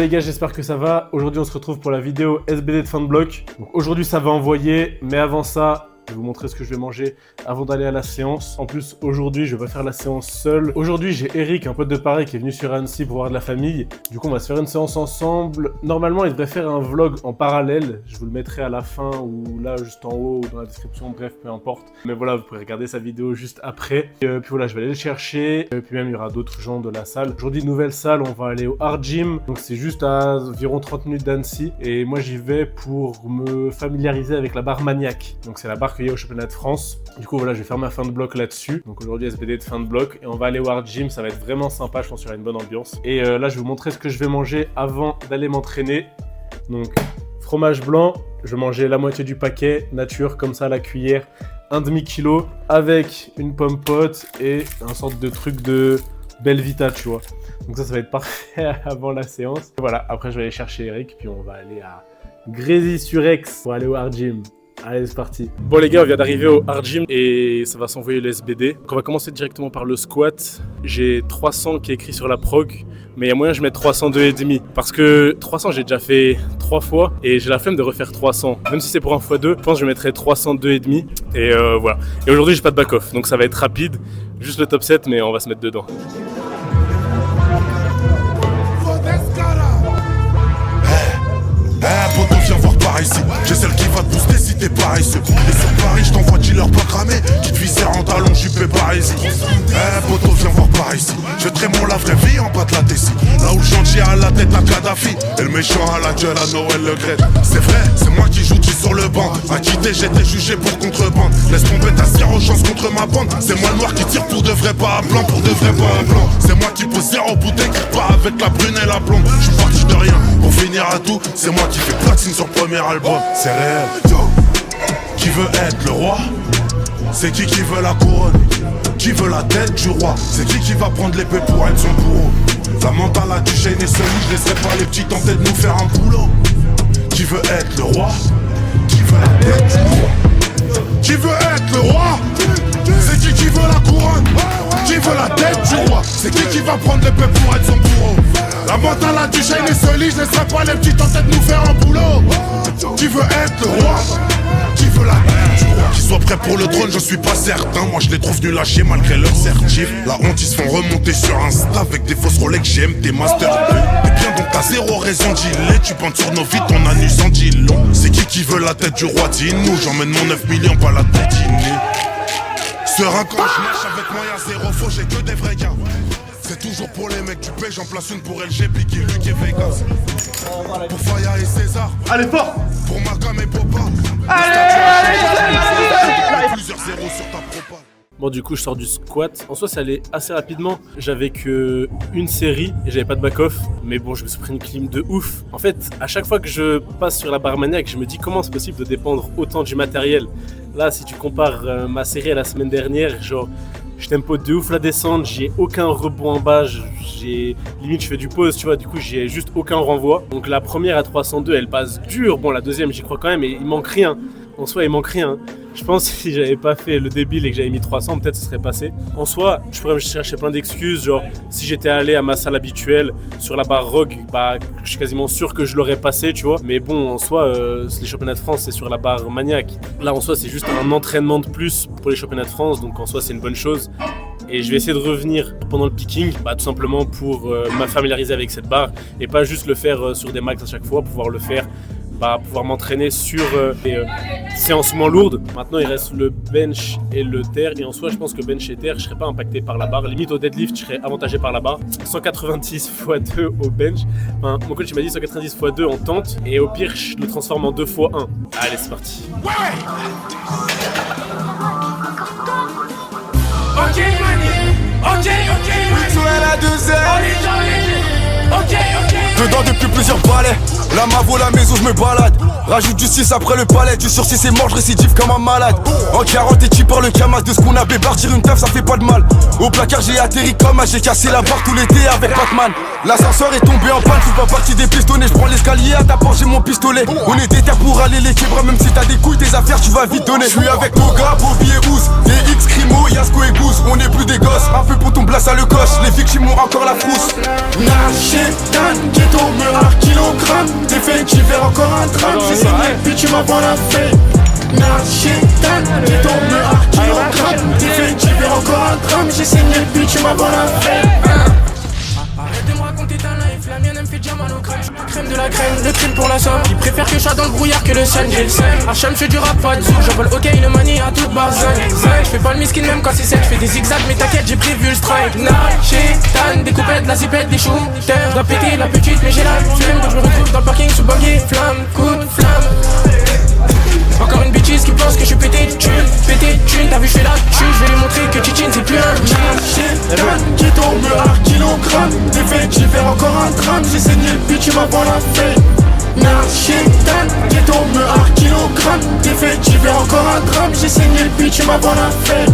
les gars, j'espère que ça va. Aujourd'hui on se retrouve pour la vidéo SBD de fin de bloc. Donc aujourd'hui ça va envoyer, mais avant ça, je vais vous montrer ce que je vais manger avant d'aller à la séance. En plus, aujourd'hui, je vais pas faire la séance seul. Aujourd'hui, j'ai Eric, un pote de Paris, qui est venu sur Annecy pour voir de la famille. Du coup, on va se faire une séance ensemble. Normalement, il devrait faire un vlog en parallèle. Je vous le mettrai à la fin ou là, juste en haut ou dans la description. Bref, peu importe. Mais voilà, vous pourrez regarder sa vidéo juste après. Puis voilà, je vais aller le chercher. Et puis même, il y aura d'autres gens de la salle. Aujourd'hui, nouvelle salle, on va aller au Hard Gym. Donc, c'est juste à environ 30 minutes d'Annecy. Et moi, j'y vais pour me familiariser avec la barre Maniac. Donc, c'est la barre qu'il y a au championnat de France. Du coup voilà, je vais faire ma fin de bloc là-dessus. Donc aujourd'hui SBD de fin de bloc et on va aller au Hard Gym, ça va être vraiment sympa, je pense qu'il y aura une bonne ambiance. Et là je vais vous montrer ce que je vais manger avant d'aller m'entraîner. Donc fromage blanc, je vais manger la moitié du paquet, nature comme ça à la cuillère, 1,5 kg avec une pomme pote et un sorte de truc de Belvita, tu vois. Donc ça va être parfait avant la séance. Et voilà, après je vais aller chercher Eric puis on va aller à Grésy-sur-Aix pour aller au Hard Gym. Allez, c'est parti. Bon les gars, on vient d'arriver au Hard Gym et ça va s'envoyer le SBD. Donc on va commencer directement par le squat. J'ai 300 qui est écrit sur la prog, mais il y a moyen que je mette 302,5 parce que 300 j'ai déjà fait 3 fois et j'ai la flemme de refaire 300. Même si c'est pour un x2, je pense que je mettrai 302,5 et voilà. Et aujourd'hui j'ai pas de back-off, donc ça va être rapide. Juste le top 7, mais on va se mettre dedans. Poto, viens voir par ici. J'ai celle qui va te booster si t'es paresseux. Et sur Paris, je t'envoie dealer pas cramé. Qui te viscère en talon, juppé par ici. Poto, viens voir par ici. Je trémons la vraie vie en bas de la Tessie. Là où le gentil a la tête à Kadhafi et le méchant a la gueule à Noël Le Gret. C'est vrai, c'est moi qui joue sur le banc. À quitter, j'étais jugé pour contrebande. Laisse tomber ta zéro chance contre ma bande. C'est moi le noir qui tire pour de vrai, pas un blanc, pour de vrai, pas un blanc. C'est moi qui pose zéro bouteille, pas avec la brune et la blonde. Je suis parti de rien pour finir à tout. C'est moi qui fais platine sur le premier album. C'est réel. Qui veut être le roi? C'est qui veut la couronne? Qui veut la tête du roi? C'est qui va prendre l'épée pour être son bourreau? La mentale du chêne et celui, je laisserai pas les petits tenter de nous faire un boulot. Qui veut être le roi? Qui veut la tête du roi? Qui veut être le roi? C'est qui veut la couronne? Qui veut la tête du roi? C'est qui va prendre l'épée pour être son bourreau? La mentale du chêne et celui, je laisserai pas les petits tenter de nous faire un boulot. Qui veut être le roi? Qui veut la tête du roi? Qu'ils soient prêts pour le trône, je suis pas certain. Moi je les trouve nuls lâchés malgré leur certif. La honte, ils se font remonter sur Insta avec des fausses Rolex, GM, des Master 2. Et bien donc t'as zéro raison d'y aller. Tu penses sur nos vies, ton anus en dit long. C'est qui veut la tête du roi? Dis-nous, j'emmène mon 9 millions, pas la tête dîner. Serein quand je lâche, avec moi y'a zéro faux, j'ai que des vrais gars. C'est toujours pour les mecs du P, j'en place une pour LG, Biggie, Luc et Vegas. Pour Faya et César. Allez fort. Pour Macam et Popa. Allez. Plusieurs zéros sur ta propale. Bon du coup je sors du squat, en soi ça allait assez rapidement, j'avais que une série et j'avais pas de back-off, mais bon je me suis pris une clim de ouf. En fait à chaque fois que je passe sur la barre Maniac, je me dis comment c'est possible de dépendre autant du matériel. Là si tu compares ma série à la semaine dernière, genre je tempo de ouf la descente, j'ai aucun rebond en bas, limite je fais du pause tu vois, du coup j'ai juste aucun renvoi. Donc la première à 302 elle passe dure, bon la deuxième j'y crois quand même et il manque rien. En soi, il manque rien. Je pense que si j'avais pas fait le débile et que j'avais mis 300, peut-être ça serait passé. En soi, je pourrais me chercher plein d'excuses. Genre, si j'étais allé à ma salle habituelle sur la barre Rogue, bah, je suis quasiment sûr que je l'aurais passé, tu vois. Mais bon, en soi, les championnats de France, c'est sur la barre Maniac. Là, en soi, c'est juste un entraînement de plus pour les championnats de France. Donc, en soi, c'est une bonne chose. Et je vais essayer de revenir pendant le picking, bah, tout simplement pour me familiariser avec cette barre et pas juste le faire sur des max à chaque fois, pouvoir le faire. Pouvoir m'entraîner sur les séances moins lourdes. Maintenant il reste le bench et le terre et en soi je pense que bench et terre je serais pas impacté par la barre, limite au deadlift je serais avantagé par la barre. 190 x 2 au bench, enfin, mon coach m'a dit 190 x 2 en tente et au pire je le transforme en 2 x 1. Allez c'est parti. Ouais. Ok mani, ok la ok. Dedans depuis plusieurs balais, la mavo la maison je me balade. Rajoute du 6 après le palais, du sursis et mort, je récidive comme un malade. En 40 et par le camas de ce qu'on avait partir une teuf ça fait pas de mal. Au placard j'ai atterri comme j'ai cassé la barre tout l'été avec Batman. L'ascenseur est tombé en panne, je fais pas partie des pistonnés. Je prends l'escalier à ta porte j'ai mon pistolet. On est déter pour aller les québras, même si t'as des couilles tes affaires tu vas vite donner. Je suis avec Toga, Bobby et Ouz, DX, Crimo Oh Yasko et Goose, on est plus des gosses. Un peu pour ton blast à le coche, les victimes ont encore la frousse. Nashetan, ghetto, meurard, kilogramme. Définitivement encore un drame. J'ai saigné, puis tu m'as pas la fait. Nashetan, ghetto, meurard, kilogramme. Définitivement encore un drame. J'ai saigné, puis tu m'as pas la fait. Arrête de me raconter ta life, la mienne elle me fait déjà mal au crâne. Crème de la crème, le crime pour la somme. Ils préfèrent que je sois dans le brouillard que le sun, j'ai le seum. Hacham, je fais du rap, pas de zouk. J'envole ok, une manie à toute barzagne. Je fais pas le miskin même quand c'est sec. Je fais des zigzags, mais t'inquiète, j'ai prévu le strike. Nashetan, des coupettes, la zipette, des shooters. Je dois péter la petite, mais j'ai la flemme. Donc je me retrouve dans le parking sous buggy. Flamme, coup de flamme. Encore une bêtise qui pense que je suis pété de thune, t'as vu je fais la chute, je vais lui montrer que Titine c'est plus un Nashetan, ghetto, meurard, kilogramme. Définitivement encore un drame, j'ai saigné le bitch, tu m'as pas la fait. Nashetan, ghetto, meurard, kilogramme. Définitivement encore un drame, j'ai saigné le bitch, tu m'as pas la fait.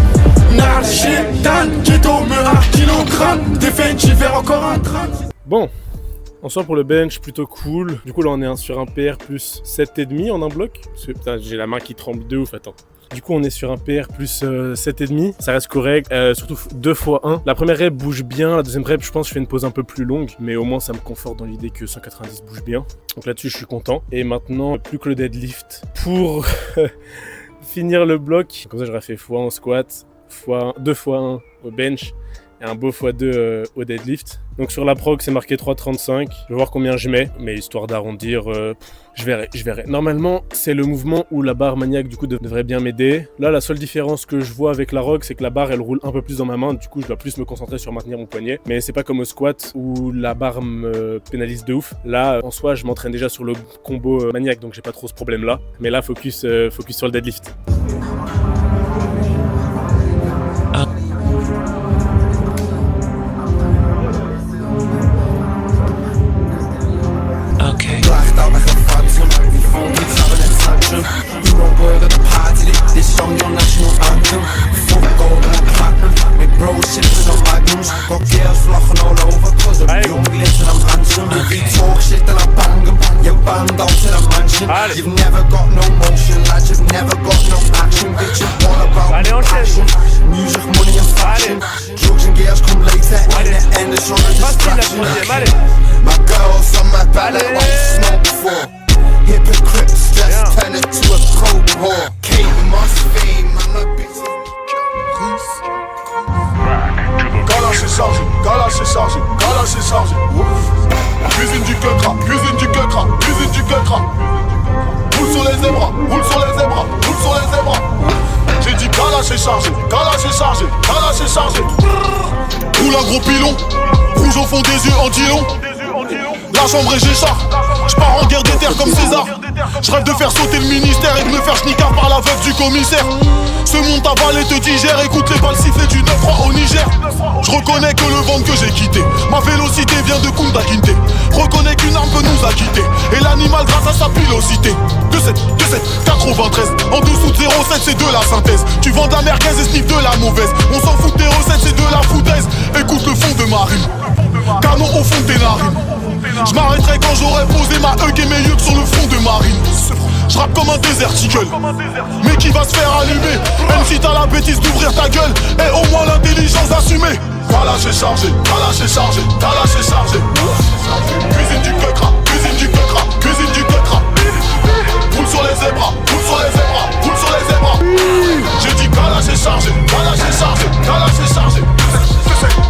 Nashetan, ghetto, meurard, kilogramme. Définitivement encore un drame. Bon. En soi pour le bench, plutôt cool. Du coup là on est sur un PR plus 7,5 en un bloc. Parce que putain, j'ai la main qui tremble de ouf, attends. Du coup on est sur un PR plus 7,5, ça reste correct, surtout 2 x 1. La première rep bouge bien, la deuxième rep je pense que je fais une pause un peu plus longue, mais au moins ça me conforte dans l'idée que 190 bouge bien. Donc là-dessus je suis content. Et maintenant plus que le deadlift pour finir le bloc. Comme ça j'aurais fait x1 au squat, 2 x 1 au bench. Et un beau x2 au deadlift. Donc sur la prog c'est marqué 3,35. Je vais voir combien je mets, mais histoire d'arrondir, je verrai. Normalement c'est le mouvement où la barre maniaque du coup devrait bien m'aider. Là la seule différence que je vois avec la rog c'est que la barre elle roule un peu plus dans ma main. Du coup je dois plus me concentrer sur maintenir mon poignet. Mais c'est pas comme au squat où la barre me pénalise de ouf. Là en soi je m'entraîne déjà sur le combo maniaque, donc j'ai pas trop ce problème là. Mais là focus sur le deadlift. You've never got no motion, lads, you've never got no action. Bitch, it's all about passion. Music, money and fashion. Drugs and girls come later, and the end is on a distraction. My girls on my back like what you smoked before. Hypocrites, just turn it to a cold whore. Kate must fame, I'm not busy. Gala c'est chargé, gala c'est chargé, gala c'est chargé. Cuisine du quetra, cuisine du quetra, cuisine du quetra. Roule sur les zébras, roule sur les zébras, roule sur les zébras. J'ai dit gala c'est chargé, gala c'est chargé, gala c'est chargé. Roule un gros pilon, rouge au fond des yeux en dilon. La chambre et j'écharpe, j'pars en guerre des terres comme César. J'rêve de faire sauter le ministère et de me faire schnicard par la veuve du commissaire. Ce monde t'avale et te digère, écoute les balles sifflées du 9-3 au Niger. J'reconnais que le ventre que j'ai quitté, ma vélocité vient de Kunta Kinte. Reconnais qu'une arme peut nous acquitter, et l'animal grâce à sa pilosité. 27, 93, en dessous de 07 c'est de la synthèse. Tu vends de la merguez et sniff de la mauvaise. On s'en fout des recettes, c'est de la foutaise. Écoute le fond de ma rime, canon au fond de tes narines. J'm'arrêterai quand j'aurai posé ma hug et mes yeux sur le front de marine. J'rappe comme un déserticle, mais qui va se faire allumer. Même si t'as la bêtise d'ouvrir ta gueule, et au moins l'intelligence d'assumer. Voilà c'est chargé, voilà c'est chargé, voilà c'est chargé. Cuisine du quetra, cuisine du quetra, cuisine du quetra. Roule sur les zébras, roule sur les zébras, roule sur les zébras. J'ai dit gala c'est chargé, gala c'est chargé, gala c'est chargé.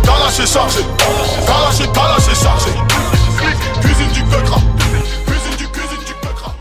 Gala c'est chargé, gala c'est chargé. Cuisine du quetra, cuisine du quetra.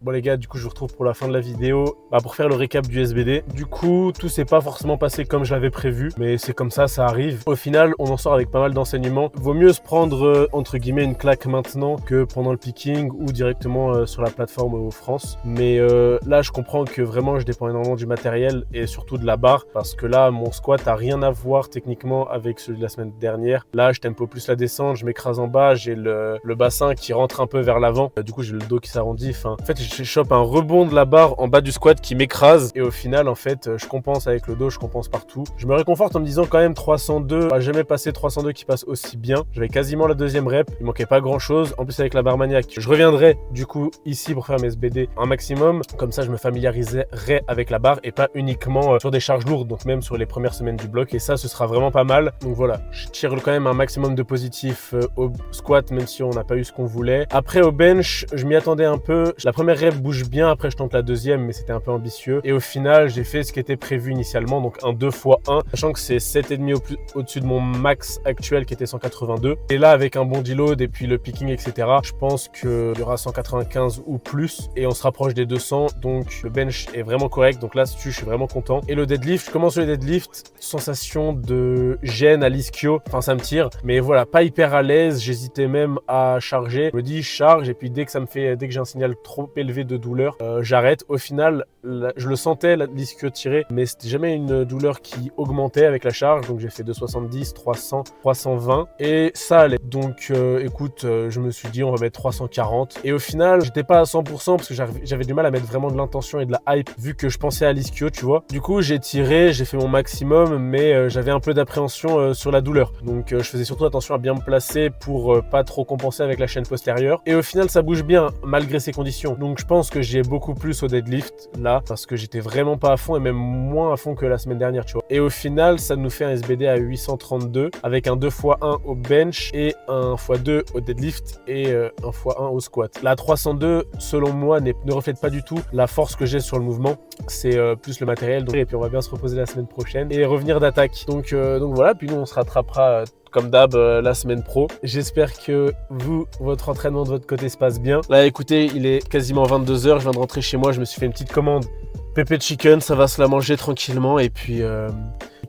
Bon les gars, du coup je vous retrouve pour la fin de la vidéo, pour faire le récap du SBD. Du coup tout s'est pas forcément passé comme je l'avais prévu, mais c'est comme ça arrive. Au final on en sort avec pas mal d'enseignements. Vaut mieux se prendre entre guillemets une claque maintenant que pendant le picking ou directement sur la plateforme au France. Mais là je comprends que vraiment je dépends énormément du matériel et surtout de la barre, parce que là mon squat a rien à voir techniquement avec celui de la semaine dernière. Là je tempo plus la descente, je m'écrase en bas, j'ai le bassin qui rentre un peu vers l'avant, du coup j'ai le dos qui s'arrondit. En fait je chope un rebond de la barre en bas du squat qui m'écrase. Et au final, en fait, je compense avec le dos, je compense partout. Je me réconforte en me disant quand même 302. On va jamais passer 302 qui passe aussi bien. J'avais quasiment la deuxième rep. Il manquait pas grand chose. En plus, avec la barre maniaque, je reviendrai du coup ici pour faire mes SBD un maximum. Comme ça, je me familiariserai avec la barre et pas uniquement sur des charges lourdes. Donc même sur les premières semaines du bloc. Et ça, ce sera vraiment pas mal. Donc voilà, je tire quand même un maximum de positif au squat, même si on n'a pas eu ce qu'on voulait. Après, au bench, je m'y attendais un peu. La première rep bouge bien. Après, je tente la deuxième, mais c'était un peu ambitieux. Et au final, j'ai fait ce qui était prévu initialement. Donc un 2x1, sachant que c'est 7,5 au-dessus de mon max actuel qui était 182. Et là, avec un bon deload et puis le picking, etc., je pense qu'il y aura 195 ou plus. Et on se rapproche des 200. Donc le bench est vraiment correct. Donc là, je suis vraiment content. Et le deadlift, je commence le deadlift. Sensation de gêne à l'ischio. Enfin, ça me tire. Mais voilà, pas hyper à l'aise. J'hésitais même à charger. Je me dis, je charge. Et puis dès que j'ai un signal trop élevé de douleur, j'arrête. Au final, je le sentais, l'ischio tiré. Mais c'était jamais une douleur qui augmentait avec la charge. Donc j'ai fait 270, 300, 320. Et ça allait. Donc écoute, je me suis dit, on va mettre 340. Et au final, j'étais pas à 100% parce que j'avais du mal à mettre vraiment de l'intention et de la hype vu que je pensais à l'ischio, tu vois. Du coup, j'ai tiré, j'ai fait mon maximum, mais j'avais un peu d'appréhension sur la douleur. Donc je faisais surtout attention à bien me placer pour pas trop compenser avec la chaîne postérieure. Et au final, ça bouge bien malgré ces conditions. Donc je pense que j'ai beaucoup plus au deadlift là parce que j'étais vraiment pas à fond et même moins à fond que la semaine dernière, tu vois. Et au final, ça nous fait un SBD à 832 avec un 2x1 au bench et un x2 au deadlift et un x1 au squat. La 302, selon moi, ne reflète pas du tout la force que j'ai sur le mouvement. C'est plus le matériel. Donc, et puis on va bien se reposer la semaine prochaine et revenir d'attaque. Donc voilà, puis nous on se rattrapera comme d'hab la semaine pro. J'espère que votre entraînement de votre côté se passe bien. Là écoutez, il est quasiment 22h, je viens de rentrer chez moi, je me suis fait une petite commande pépé chicken, ça va se la manger tranquillement et puis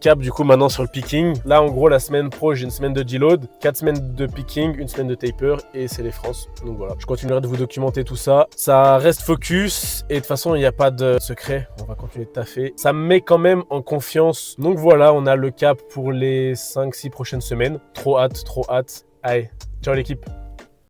cap du coup maintenant sur le picking. Là en gros la semaine pro j'ai une semaine de deload, 4 semaines de picking, une semaine de taper et c'est les France. Donc voilà, je continuerai de vous documenter tout ça. Ça reste focus et de toute façon il n'y a pas de secret, on va continuer de taffer. Ça me met quand même en confiance. Donc voilà, on a le cap pour les 5-6 prochaines semaines. Trop hâte. Allez, ciao l'équipe.